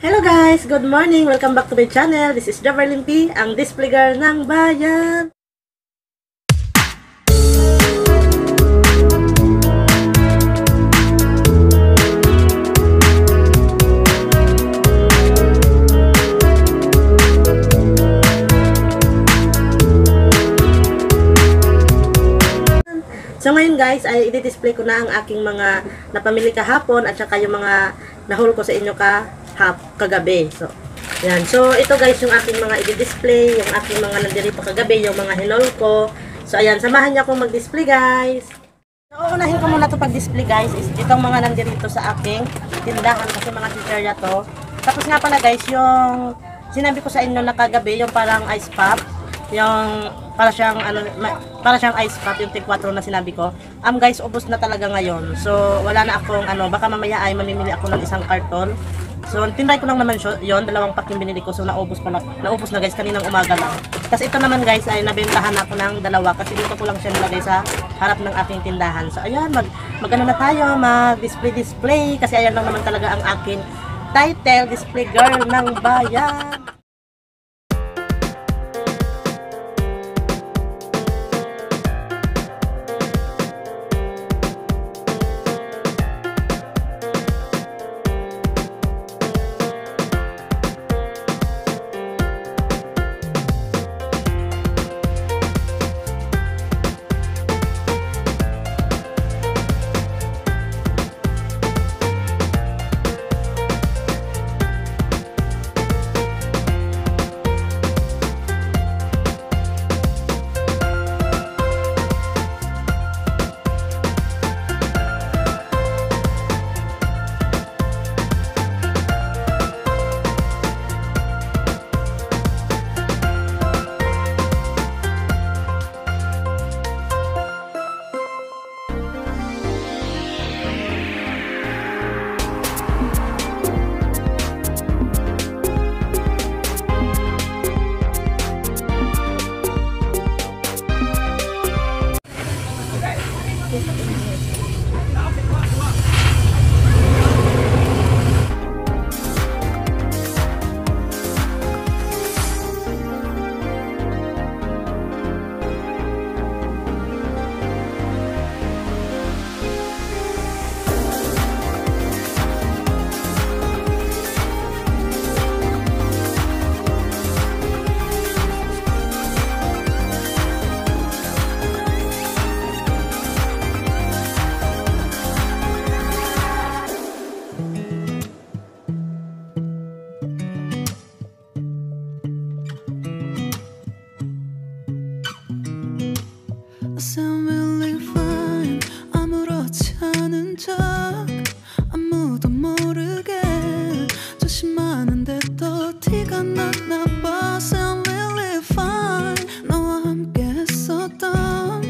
Hello guys! Good morning! Welcome back to my channel. This is Javerlyn P, ang display girl ng bayan. So ngayon guys, ay i-display ko na ang aking mga napamili kahapon at saka yung mga nahul ko sa inyo kagabi. So, yan. So, ito guys yung aking mga i-display, yung aking mga nandirito kagabi, yung mga hinol ko. So, ayan, samahan niyo akong mag-display guys. So, uunahin ko muna ito pag-display guys, is itong mga nandirito sa aking tindahan kasi mga chicherya to. Tapos nga pala guys, yung sinabi ko sa inyo na kagabi, yung parang ice pop, yung para siyang ice pop, yung tig 4 na sinabi ko. Guys, ubos na talaga ngayon. So wala na akong baka mamaya ay mamimili ako ng isang karton. So tinry ko lang naman yon, 2 pack yung binili ko. So naubos na guys kaninang umaga lang. Kasi ito naman guys ay nabentahan ako ng 2 kasi dito ko lang siya nilagay sa harap ng aking tindahan. So ayan, magano na tayo, mag-display kasi ayan lang naman talaga ang aking title, display girl ng bayan. Sound really fine. 아무렇지 않은 척 아무도 모르게 조심하는데 또 티가 났나 봐. Sound really fine. 너와 함께 했었던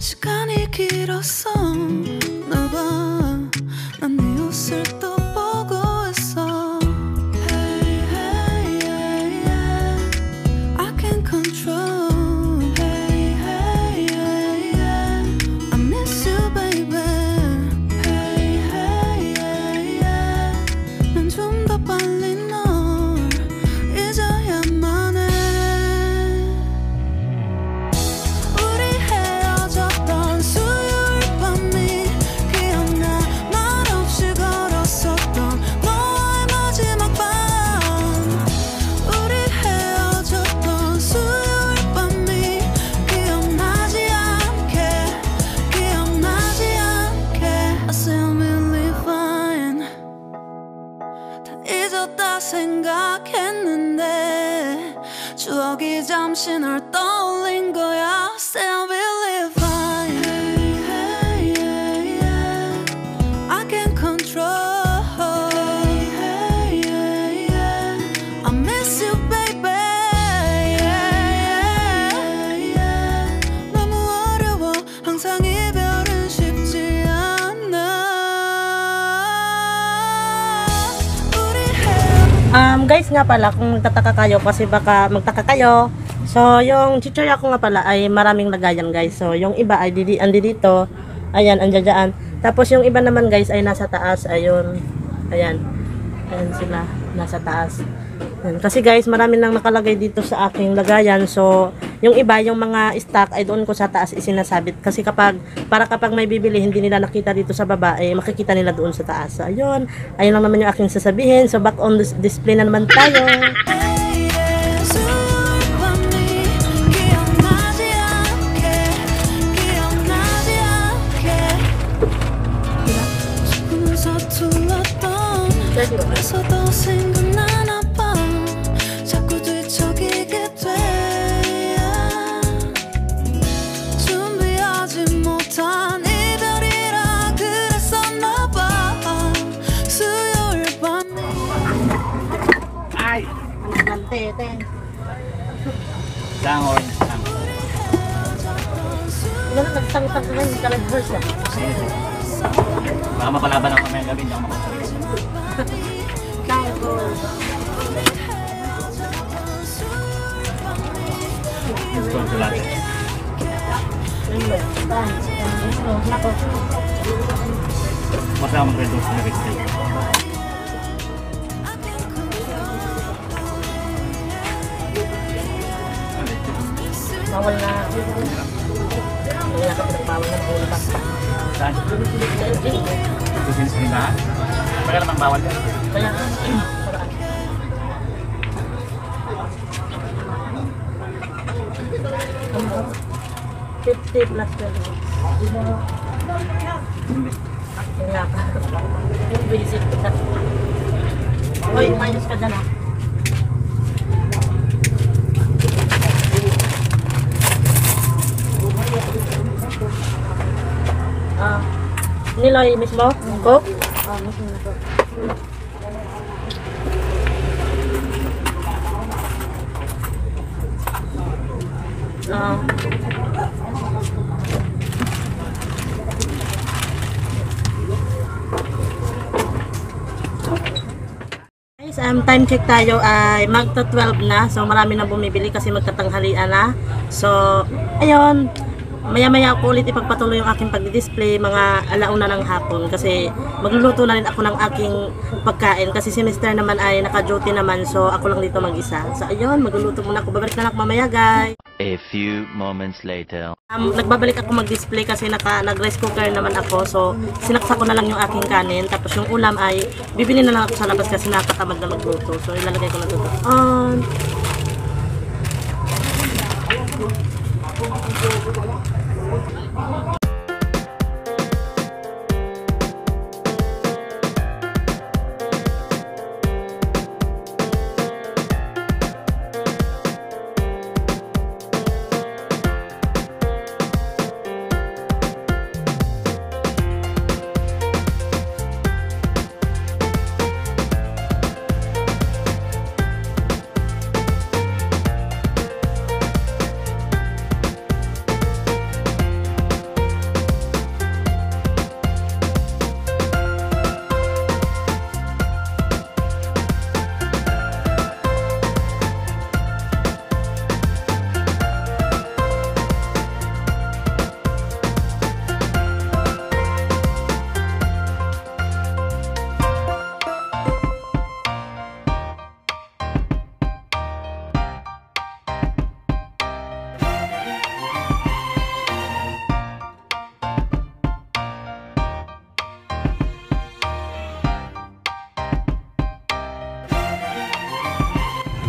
시간이 길었어. 나 봐, 난 네 옷을 또 보고 있어. Hey, hey, yeah, yeah. I can't control. 잊었다 생각했는데 추억이 잠시 널 떠올린 거야. Still really fine. Hey, hey, yeah, yeah. I can't control. Hey, hey, yeah, yeah. I miss you, baby. Yeah, yeah, yeah. 너무 어려워. 항상 이별은 쉽지 않아. Guys nga pala, kung magtataka kayo, kasi baka magtaka kayo. So, yung chichirya ko nga pala ay maraming lagayan guys. So, yung iba ay andi dito. Ayan, andyan dyan. Tapos yung iba naman guys ay nasa taas. Ayun. Ayan. Ayan sila. nasa taas. Yan. Kasi guys, marami nang nakalagay dito sa aking lagayan. So, yung iba, yung mga stock ay doon ko sa taas isinasabit. Kasi kapag may bibili, hindi nila nakita dito sa baba, eh, makikita nila doon sa taas. So, ayun lang naman yung aking sasabihin. So, back on display na naman tayo. 그래서 더 생각나나 봐 자꾸 뒤척이게 돼 준비하지 못한 이별이라 그랬었나 봐 수요일 밤이 Ay! Tete. Isang orange lang. Ilan na nagtang-tang ka ngayon, ka-reverse ah. Baka mapalaban ako may gabi, hindi ako makasarili. Let's go to latte. Basta ako mag-reduce na rin. Bawal na. Wala ka bawal na ulo pa. Saan? Ito sinis na. Kaya namang bawal yan. Kaya, 50 plus 12. Wala ka. Visit ka. Uy, minus ka dyan ah. Niloy mismo? Coke? Mismo na to. Guys, time check tayo ay magta 12 na. So marami na bumibili kasi magtatanghalian na. So ayun, maya-maya ako ulit ipagpatuloy yung aking pagdi-display mga alauna ng hapon kasi magluluto na rin ako ng aking pagkain kasi si Mr. naman ay naka-duty naman, so ako lang dito mag-isa. So ayun, magluluto muna ako. Babalik na lang mamaya, guys. A few moments later. Nagbabalik ako mag-display kasi nag-rice cooker naman ako, so sinaksak ko na lang yung aking kanin, tapos yung ulam ay bibili na lang ako sa labas kasi nakakatamad na magluto, so ilalagay ko na ito on.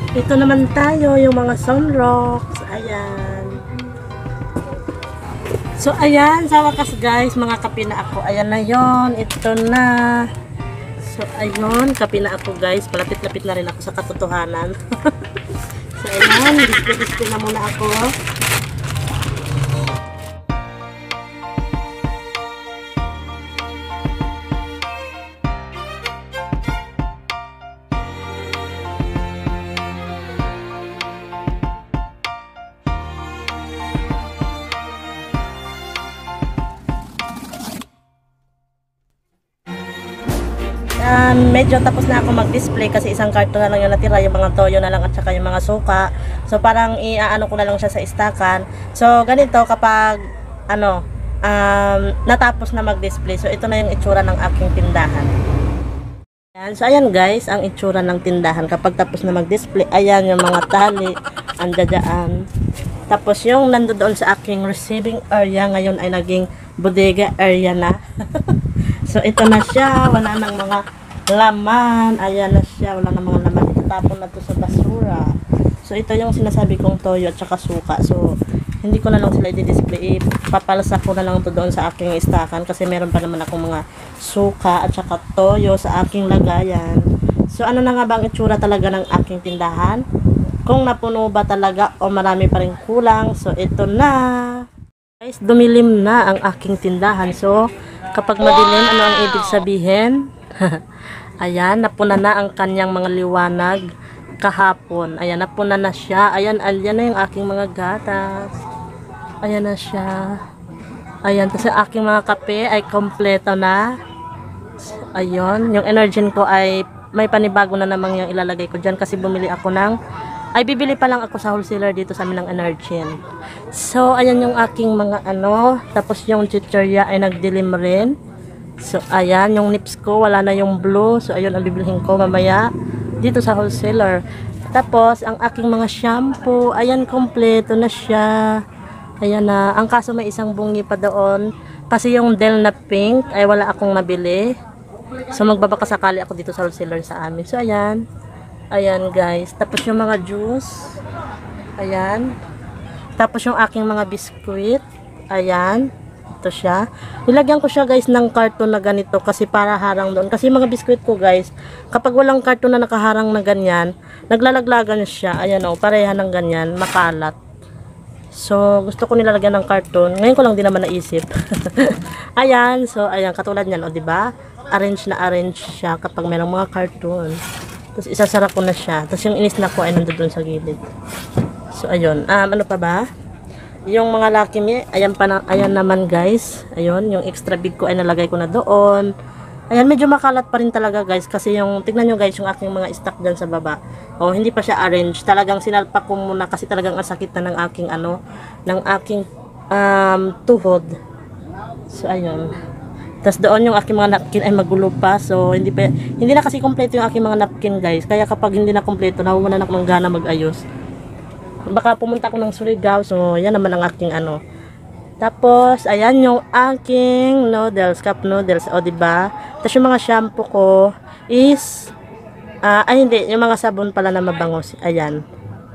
Ito naman tayo, yung mga sunrocks. Ayan. So, ayan. Sa wakas, guys, mga kape na ako. Ayan na yon. Ito na. So, ayun. Kape na ako, guys. Palapit-lapit na rin ako sa katotohanan. So, ayan. Display na muna ako. Medyo tapos na ako mag-display kasi isang karton na lang yung natira, yung mga toyo na lang at saka yung mga suka. So parang iaano ko na lang siya sa istakan. So ganito kapag natapos na mag-display. So ito na yung itsura ng aking tindahan. Ayan, so ayan guys, ang itsura ng tindahan kapag tapos na mag-display. Ayan yung mga tali, andadaan. Tapos yung nandoon sa aking receiving area, ngayon ay naging bodega area na. So ito na siya, wala nang mga laman. Ayan na siya, wala nang mga laman. Itatapon na to sa basura. So ito yung sinasabi kong toyo at saka suka. So hindi ko na lang sila i-display. Papalasa ko na lang to doon sa aking istakan kasi meron pa naman akong mga suka at saka toyo sa aking lagayan. So ano na nga ba ang itsura talaga ng aking tindahan? Kung napuno ba talaga o marami pa rin kulang. So ito na. Guys, dumilim na ang aking tindahan. So kapag madilim, ano ang ibig sabihin? Ayan, napuna na ang kanyang mga liwanag kahapon. Ayan, napuna na siya. Ayan, ayan na yung aking mga gatas. Ayan na siya. Ayan, tapos yung aking mga kape ay kompleto na. Ayun, yung energy ko ay may panibago na namang yung ilalagay ko dyan kasi bumili ako ng, ay bibili pa lang ako sa wholesaler dito sa amin ng energy. So, ayan yung aking mga ano, tapos yung chichirya ay nagdilim rin. So, ayan, yung nips ko, wala na yung blue. So, ayun ang bibilihin ko mamaya dito sa wholesaler. Tapos, ang aking mga shampoo, ayan, kompleto na siya. Ayan na. Ang kaso may isang bungi pa doon. Kasi yung Del na pink ay wala akong nabili. So, magbabaka sakali ako dito sa wholesaler sa amin. So, ayan. Ayan, guys. Tapos yung mga juice. Ayan. Tapos yung aking mga biskuit. Ayan. Ito siya. Nilagyan ko siya guys ng karton na ganito kasi para harang doon. Kasi mga biskuit ko guys, kapag walang karton na nakaharang na ganyan, naglalaglagan siya. Ayan o, pareha ng ganyan, makalat. So, gusto ko nilalagyan ng karton. Ngayon ko lang din naman naisip. Ayan, so ayan, katulad niyan o, diba? Arrange na arrange siya kapag mayroong mga karton. Tapos isasara ko na siya. Tapos yung inis-snack ko ay nandun sa gilid. So, ayun. Ano pa ba? Yung mga Lucky Me, ayan pa na, ayan naman guys. Ayun, yung extra big ko ay nalagay ko na doon. Ayan, medyo makalat pa rin talaga guys. Kasi yung, tignan nyo guys, yung aking mga stock dyan sa baba. O, hindi pa siya arrange. Talagang sinalpak ko muna kasi talagang ang sakit na ng aking ano, ng aking tuhod. So, ayun. Tapos doon yung aking mga napkin ay magulo pa. So, hindi na kasi kompleto yung aking mga napkin guys. Kaya kapag hindi na kompleto, nawawalan ako ng gana mag-ayos. Baka pumunta ako ng Surigao. So, yan naman ang aking ano. Tapos, ayan yung aking noodles, cup noodles. O, diba? Tapos yung mga shampoo ko is, ay hindi, yung mga sabon pala na mabangos. Ayan.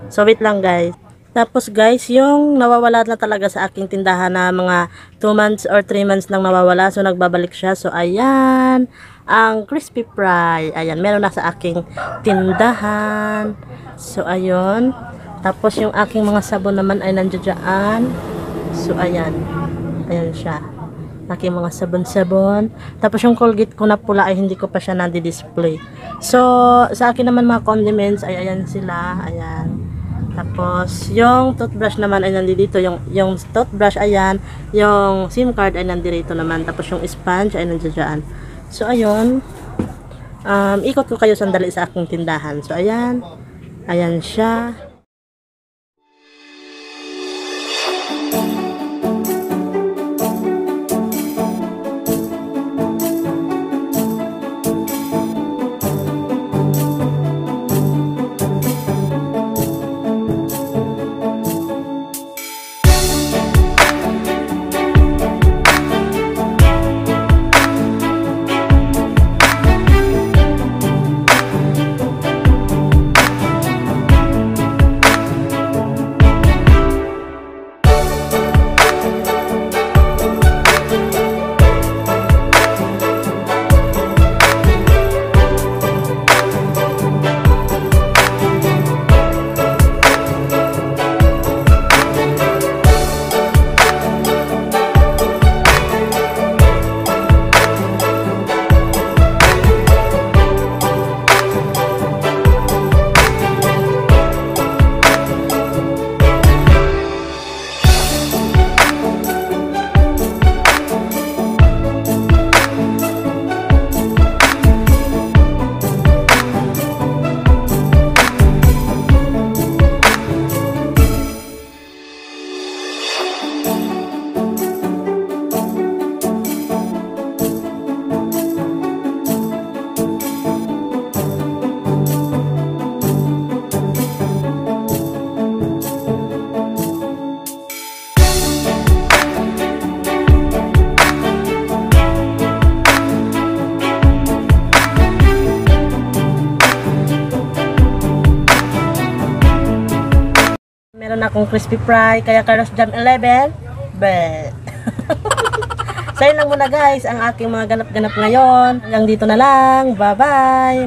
So, wait lang guys. Tapos guys, yung nawawala na talaga sa aking tindahan na mga 2 months or 3 months nang nawawala. So, nagbabalik siya. So, ayan. Ang crispy fry. Ayan, meron na sa aking tindahan. So, ayun. Tapos, yung aking mga sabon naman ay nandiyan. So, ayan. Ayan siya. Aking mga sabon-sabon. Tapos, yung Colgate ko na pula ay hindi ko pa siya nadi-display. So, sa akin naman mga condiments ay ayan sila. Ayan. Tapos, yung toothbrush naman ay nandito. Yung toothbrush, ayan. Yung SIM card ay nandito naman. Tapos, yung sponge ay nandiyan. So, ayun. Ikot ko kayo sandali sa aking tindahan. So, ayan. Ayan siya. akong crispy fry, kaya Carlos Jam 11. Bet. So yun lang muna guys, ang aking mga ganap-ganap ngayon. Hanggang dito na lang. Bye-bye.